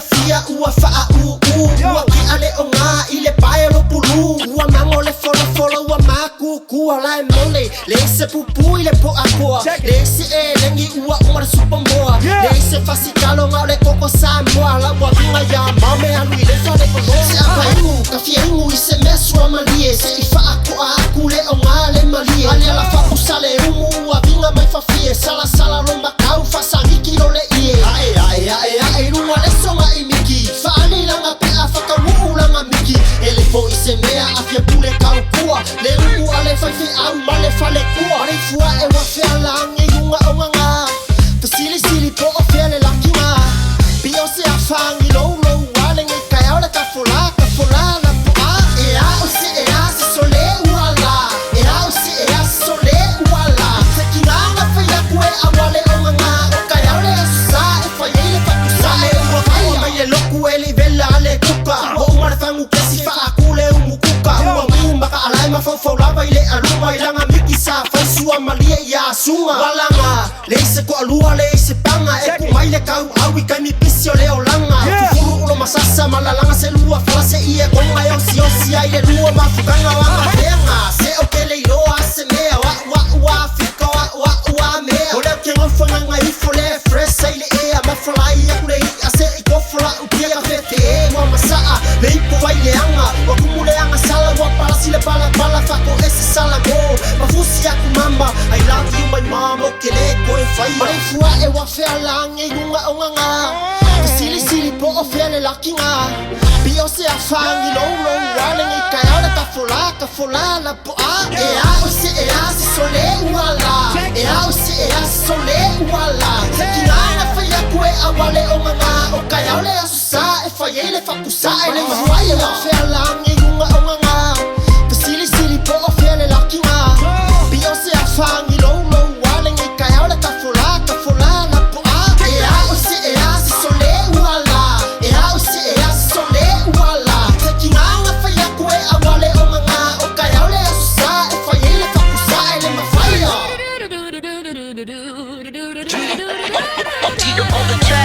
fia ua faa ua ki ale o ngā i le pae lo pulu ua mango le folo ua maku kua lai mole le se pupu i le po akoa le se e lengi ua umara supamboa le se fasikalo ngau le koko Samoa la ua vinga ya mame anu i le fale koloa se apa ingu ka fia ingu i se mesua malie se i faa koa aku le o ngā le malie ale ala fapu sale umu ua vinga mai fafie sala romba kau fasangiki lo le ie ae runga le songa i miki faani langa pe a whakawuu langa miki ele po i se mea a fia pule kau kua le umu ale faifi au ma le fale kua pare fua e wa fea lange yunga o nganga fasili po o fea le laki ngā pio se a whangi lou wale ngai kai au le ka fola na po a e a o se sole uala e a o se sole uala se ki nganga faya kue a wale o nganga o kai au le asa e faya ile pakusa e ua faya mai le loku e li vela le kuka o umare fangu kesi fa akule umukuka ua miu maka alai ma fau lava ile aluma ilanga miki sa faisua malia ia sunga walanga le se ko alua le se panga e ku mai le kau awi kai mi pisi o le olanga fufuru ulo masasa malalanga se lua fala se ia konga e osi ai le lua mafukanga wanga venga se o ke le iloa se mea wa fika wa mea o leo ke ngofanga ngai fole fresa ile ea mafala ia kule i ase i kofala ukia ka fete e wa masaa le ipo vai le anga wa kumule anga sala wa palasi le bala fako ese sala mo mafusi aku mama I love you my mom o ke le koe fai mai fua e wa fea lange yunga o nganga sili po o fea le laki ngā pio se a whangi lou wale ngai kai au le ka fola na po a e a o se sole uala e a o se sole uala se ki ngana whaia kue a wale o nganga o kai au le asusa e whaia le whakusa e le fua e wa fea lange yunga o nganga sili po o fea le laki ngā pio se a whangi lou wale ngai kai au le ka fola na po a e a o se sole uala e a o se sole uala se ki ngana whaia kue a wale o nganga o kai au le asusa e whaia le whakusa e le mawhaia On the track.